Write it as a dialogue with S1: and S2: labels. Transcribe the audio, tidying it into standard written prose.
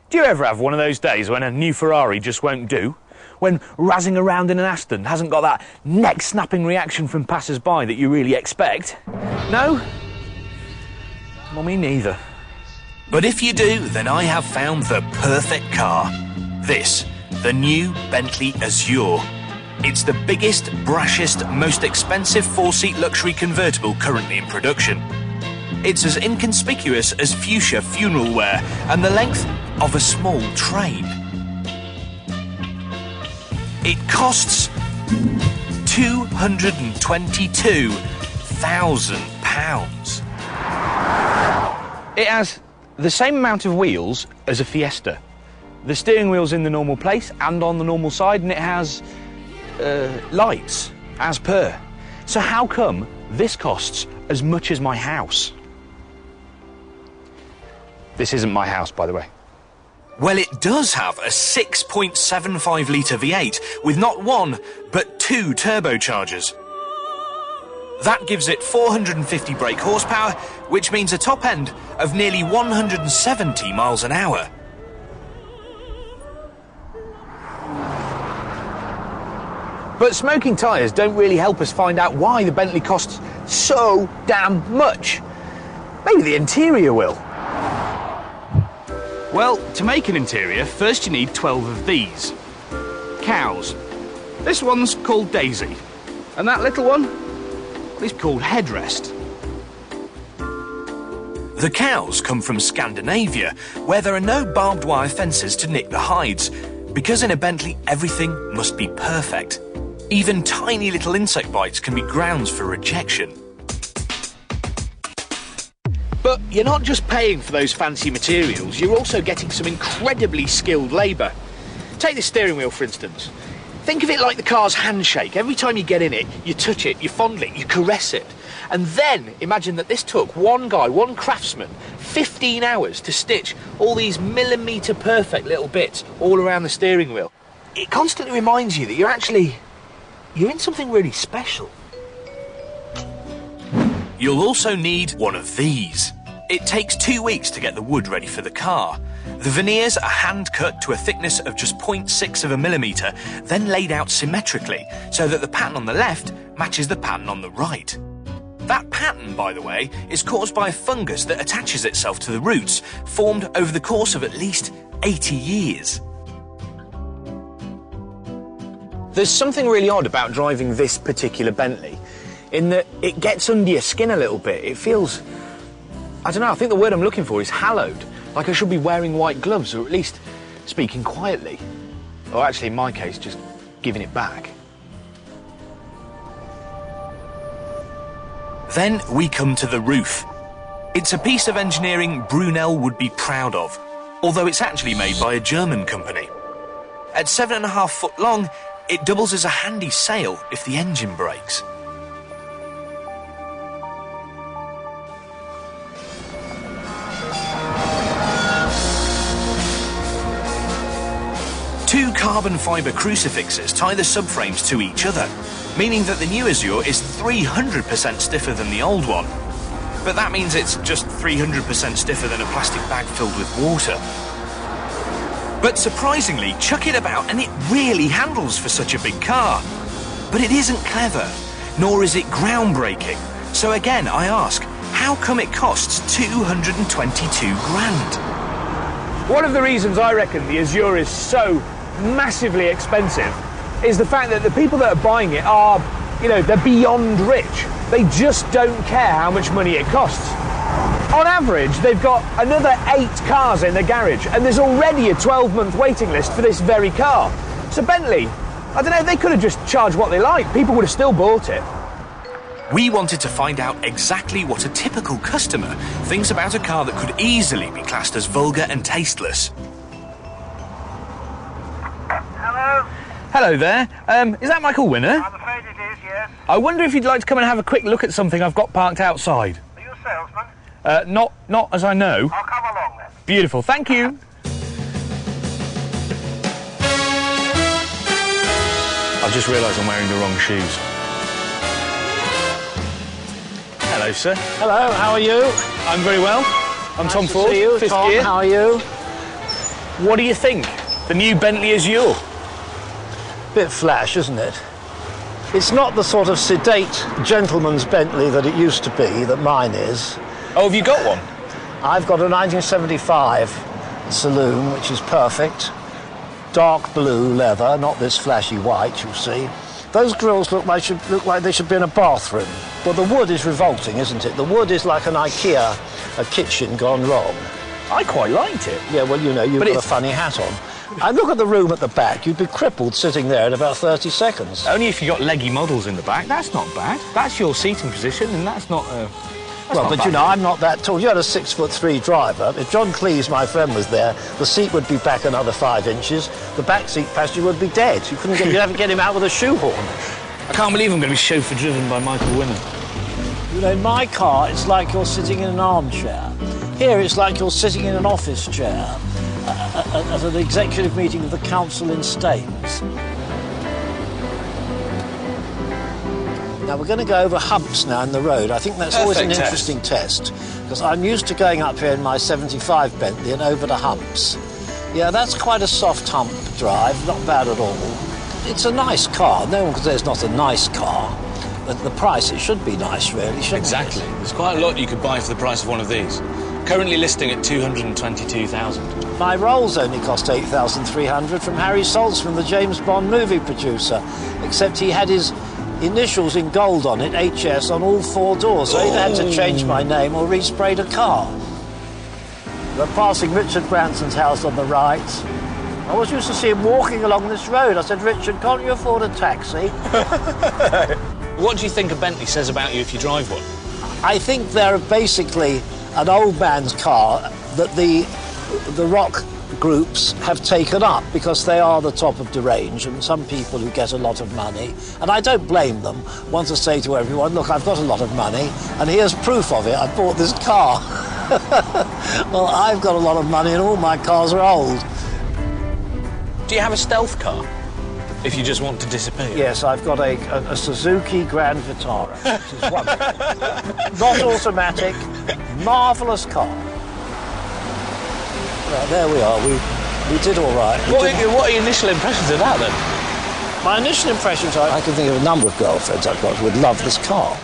S1: Do you ever have one of those days when a new Ferrari just won't do? When razzing around in an Aston hasn't got that neck-snapping reaction from passers-by that you really expect? No? Well, me neither.
S2: But if you do, then I have found the perfect car. This, the new Bentley Azure. It's the biggest, brashest, most expensive four-seat luxury convertible currently in production. It's as inconspicuous as fuchsia funeral wear and the length of a small train. It costs £222,000.
S1: It has the same amount of wheels as a Fiesta. The steering wheel's in the normal place and on the normal side, and it has lights, as per. So how come this costs as much as my house? This isn't my house, by the way.
S2: Well, it does have a 6.75 litre V8 with not one, but two turbochargers. That gives it 450 brake horsepower, which means a top end of nearly 170 miles an hour.
S1: But smoking tyres don't really help us find out why the Bentley costs so damn much. Maybe the interior will. Well, to make an interior, first you need 12 of these. Cows. This one's called Daisy. And that little one is called Headrest.
S2: The cows come from Scandinavia, where there are no barbed wire fences to nick the hides, because in a Bentley everything must be perfect. Even tiny little insect bites can be grounds for rejection.
S1: But you're not just paying for those fancy materials, you're also getting some incredibly skilled labour. Take the steering wheel, for instance. Think of it like the car's handshake. Every time you get in it, you touch it, you fondle it, you caress it. And then imagine that this took one guy, one craftsman, 15 hours to stitch all these millimetre perfect little bits all around the steering wheel. It constantly reminds you that you're in something really special.
S2: You'll also need one of these. It takes 2 weeks to get the wood ready for the car. The veneers are hand cut to a thickness of just 0.6 of a millimetre, then laid out symmetrically so that the pattern on the left matches the pattern on the right. That pattern, by the way, is caused by a fungus that attaches itself to the roots, formed over the course of at least 80 years.
S1: There's something really odd about driving this particular Bentley, in that it gets under your skin a little bit. It feels, I don't know, I think the word I'm looking for is hallowed. Like I should be wearing white gloves, or at least speaking quietly. Or actually, in my case, just giving it back.
S2: Then we come to the roof. It's a piece of engineering Brunel would be proud of, although it's actually made by a German company. At 7.5 foot long, it doubles as a handy sail if the engine breaks. Two carbon fibre crucifixes tie the subframes to each other, meaning that the new Azure is 300% stiffer than the old one. But that means it's just 300% stiffer than a plastic bag filled with water. But surprisingly, chuck it about and it really handles for such a big car. But it isn't clever, nor is it groundbreaking. So again, I ask, how come it costs 222 grand?
S1: One of the reasons I reckon the Azure is so massively expensive is the fact that the people that are buying it are, they're beyond rich. They just don't care how much money it costs. On average, they've got another 8 cars in their garage, and there's already a 12-month waiting list for this very car. So Bentley, I don't know, they could have just charged what they like. People would have still bought it.
S2: We wanted to find out exactly what a typical customer thinks about a car that could easily be classed as vulgar and tasteless.
S3: Hello?
S1: Hello there. Is that Michael Winner?
S3: I'm afraid it is, yes.
S1: I wonder if you'd like to come and have a quick look at something I've got parked outside.
S3: Are you a salesman?
S1: Not as I know.
S3: I'll come along then.
S1: Beautiful, thank you. I've just realised I'm wearing the wrong shoes. Hello, sir.
S4: Hello, how are you?
S1: I'm very well. I'm
S4: Nice
S1: Tom
S4: to
S1: Ford,
S4: see you.
S1: Fifth
S4: Tom,
S1: Gear.
S4: how are you?
S1: What do you think? The new Bentley Azure?
S4: Bit flash, isn't it? It's not the sort of sedate gentleman's Bentley that it used to be, that mine is.
S1: Oh, have you got one?
S4: I've got a 1975 saloon, which is perfect. Dark blue leather, not this flashy white, you see. Those grills look like they should be in a bathroom. Well, the wood is revolting, isn't it? The wood is like an IKEA, a kitchen gone wrong.
S1: I quite liked it.
S4: Yeah, well, you know, you've got a funny hat on. And look at the room at the back. You'd be crippled sitting there in about 30 seconds.
S1: Only if you got leggy models in the back. That's not bad. That's your seating position, and that's not...
S4: well, but you know, I'm not that tall. You had a 6'3" driver. If John Cleese, my friend, was there, the seat would be back another 5 inches. The back seat passenger would be dead. You couldn't get, you'd have to get him out with a shoehorn.
S1: I can't believe I'm going to be chauffeur-driven by Michael Winner.
S4: You know, in my car, it's like you're sitting in an armchair. Here, it's like you're sitting in an office chair at an executive meeting of the council in Staines. Now, we're going to go over humps now in the road. I think that's always an interesting test, because I'm used to going up here in my 75 Bentley and over the humps. Yeah, that's quite a soft hump drive, not bad at all. It's a nice car. No one can say it's not a nice car. But the price, it should be nice, really, shouldn't
S2: Exactly.
S4: it?
S2: There's quite a lot you could buy for the price of one of these. Currently listing at 222,000.
S4: My rolls only cost 8,300 from Harry Saltzman, the James Bond movie producer, except he had his initials in gold on it, HS, on all 4 doors, so I either had to change my name or resprayed a car. We're passing Richard Branson's house on the right. I always used to see him walking along this road. I said, Richard, can't you afford a taxi?
S2: What do you think a Bentley says about you if you drive one?
S4: I think they're basically an old man's car that the rock groups have taken up because they are the top of the range, and some people who get a lot of money, and I don't blame them, want to say to everyone, look, I've got a lot of money and here's proof of it, I bought this car. Well, I've got a lot of money and all my cars are old.
S2: Do you have a stealth car if you just want to disappear?
S4: Yes, I've got a Suzuki Grand Vitara, which is wonderful. Not automatic, marvellous car. Well, there we are. We did all right.
S2: What are your initial impressions of that, then?
S4: My initial impressions are I can think of a number of girlfriends I've got who would love this car.